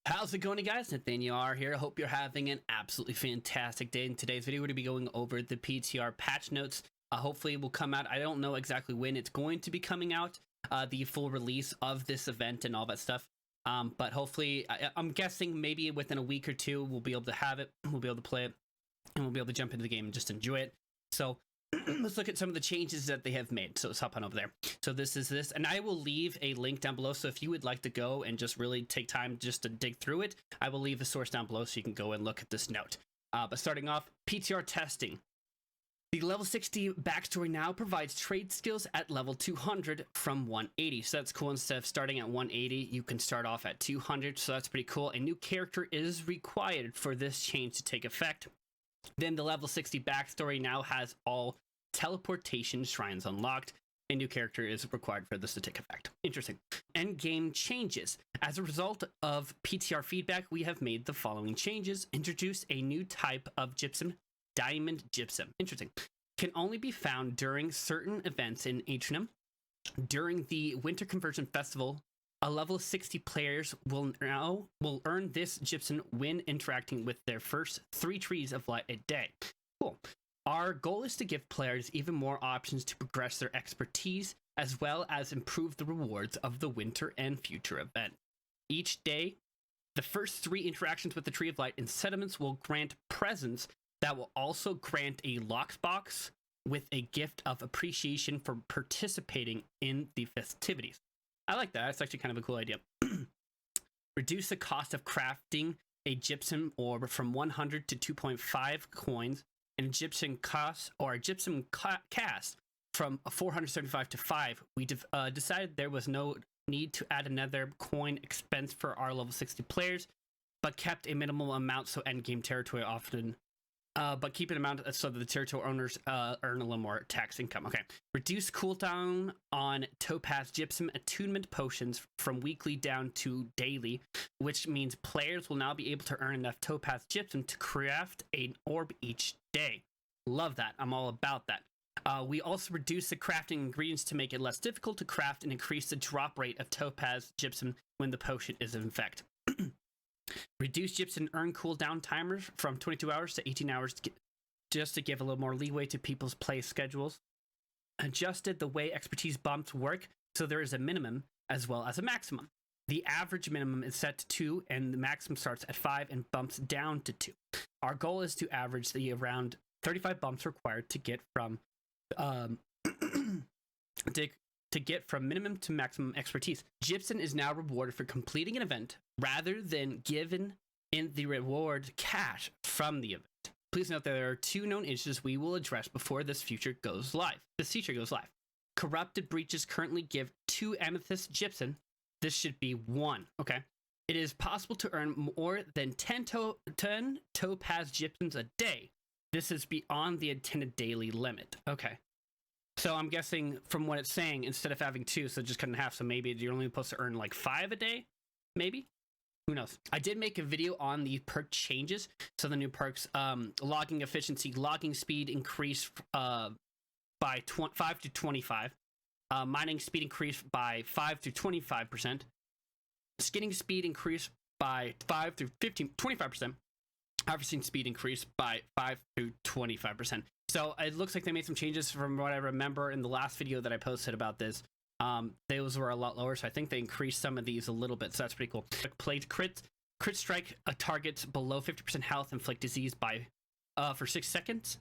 How's it going, guys? Nathaniel here. I hope you're having an absolutely fantastic day. In today's video, we're going to be going over the PTR patch notes. Hopefully it will come out. I don't know exactly when it's going to be coming out, the full release of this event and all that stuff. But hopefully, I'm guessing maybe within a week or two, we'll be able to have it. We'll be able to play it, and we'll be able to jump into the game and just enjoy it. So let's look at some of the changes that they have made. So let's hop on over there. So this is this, and I will leave a link down below. So if you would like to go and just really take time just to dig through it, I will leave the source down below so you can go and look at this note. But starting off, PTR testing. The level 60 backstory now provides trade skills at level 200 from 180. So that's cool. Instead of starting at 180, you can start off at 200. So that's pretty cool. A new character is required for this change to take effect. Then the level 60 backstory now has all teleportation shrines unlocked. A new character is required for this to take effect. Interesting. End game changes. As a result of PTR feedback, we have made the following changes. Introduce a new type of gypsum, diamond gypsum. Interesting. Can only be found during certain events in Atrium. During the Winter Conversion Festival, a level 60 players will earn this gypsum when interacting with their first 3 trees of light a day. Cool. Our goal is to give players even more options to progress their expertise, as well as improve the rewards of the winter and future event. Each day, the first 3 interactions with the Tree of Light and settlements will grant presents that will also grant a lockbox with a gift of appreciation for participating in the festivities. I like that. That's actually kind of a cool idea. Reduce the cost of crafting a gypsum orb from 100 to 2.5 coins, and a gypsum cost or a gypsum cast from 475 to 5. We decided there was no need to add another coin expense for our level 60 players, but kept a minimal amount so endgame territory often. But keep an amount so that the territory owners earn a little more tax income. Okay. Reduce cooldown on Topaz Gypsum attunement potions from weekly down to daily, which means players will now be able to earn enough Topaz Gypsum to craft an orb each day. Love that. I'm all about that. We also reduce the crafting ingredients to make it less difficult to craft and increase the drop rate of Topaz Gypsum when the potion is in effect. Reduce gypsum earn cooldown timers from 22 hours to 18 hours just to give a little more leeway to people's play schedules. Adjusted the way expertise bumps work so there is a minimum as well as a maximum. The average minimum is set to 2 and the maximum starts at 5 and bumps down to 2. Our goal is to average the around 35 bumps required to get from to get from minimum to maximum expertise. Gypsum is now rewarded for completing an event rather than given in the reward cash from the event. Please note that there are 2 known issues we will address before this feature goes live. Corrupted breaches currently give 2 amethyst gypsum. This should be 1. Okay. It is possible to earn more than 10 topaz gypsums a day. This is beyond the intended daily limit. Okay. So I'm guessing from what it's saying, instead of having 2, so just cut in half. So maybe you're only supposed to earn like 5 a day, maybe? Who knows? I did make a video on the perk changes. So the new perks, logging efficiency, logging speed increased by 5 to 25. Mining speed increased by 5 to 25%. Skinning speed increased by 5 to 25%. Harvesting speed increased by 5 to 25%. So it looks like they made some changes from what I remember in the last video that I posted about this. Those were a lot lower, so I think they increased some of these a little bit, so that's pretty cool. Plague crits. Crit strike targets below 50% health inflict disease by for 6 seconds,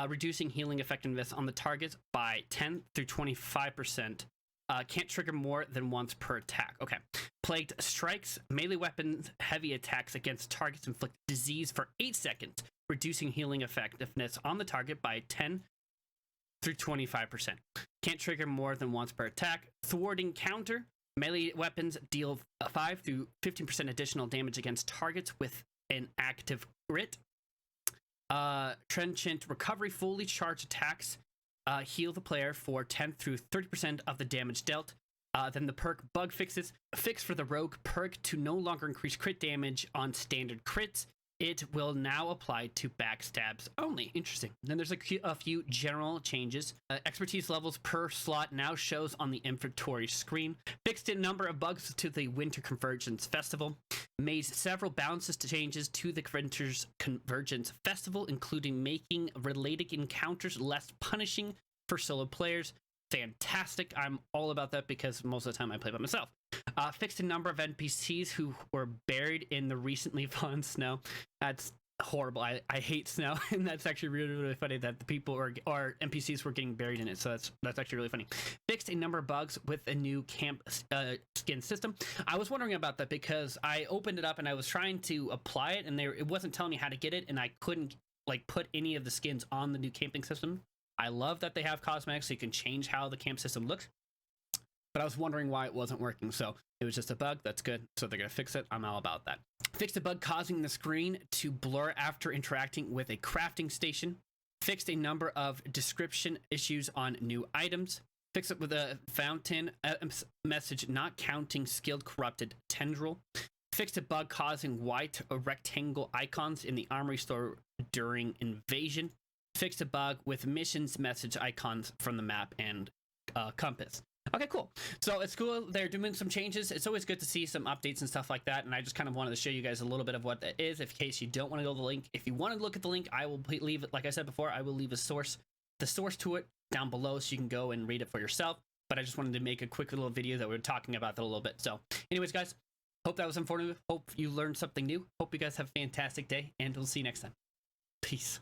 reducing healing effectiveness on the targets by 10 through 25%. Can't trigger more than once per attack. Okay. Plagued strikes. Melee weapons, heavy attacks against targets inflict disease for 8 seconds, reducing healing effectiveness on the target by 10 through 25%. Can't trigger more than once per attack. Thwarting counter. Melee weapons deal 5 to 15% additional damage against targets with an active crit. Trenchant recovery. Fully charged attacks heal the player for 10 through 30% of the damage dealt. Then the perk bug fixes. Fix for the rogue perk to no longer increase crit damage on standard crits. It will now apply to backstabs only. Interesting. Then there's a few general changes. Expertise levels per slot now shows on the inventory screen. Fixed in number of bugs to the Winter Convergence Festival. made several balances to changes to the Adventures Convergence Festival, including making related encounters less punishing for solo players. Fantastic. I'm all about that because most of the time I play by myself. Fixed a number of NPCs who were buried in the recently fallen snow. That's horrible. I hate snow, and that's actually really, really funny that the people or NPCs were getting buried in it. So that's actually really funny. Fixed a number of bugs with a new camp skin system. I was wondering about that because I opened it up and I was trying to apply it, and it wasn't telling me how to get it, and I couldn't like put any of the skins on the new camping system. I love that they have cosmetics so you can change how the camp system looks, but I was wondering why it wasn't working. So it was just a bug. That's good. So they're going to fix it. I'm all about that. Fixed a bug causing the screen to blur after interacting with a crafting station. Fixed a number of description issues on new items. Fixed it with a fountain message not counting skilled corrupted tendril. Fixed a bug causing white rectangle icons in the armory store during invasion. Fixed a bug with missions message icons from the map and compass. Okay, cool. So it's cool. They're doing some changes. It's always good to see some updates and stuff like that. And I just kind of wanted to show you guys a little bit of what that is, in case you don't want to go to the link. If you want to look at the link, I will leave it. Like I said before, I will leave the source to it down below so you can go and read it for yourself. But I just wanted to make a quick little video that we're talking about that a little bit. So anyways, guys, hope that was informative. Hope you learned something new. Hope you guys have a fantastic day, and we'll see you next time. Peace.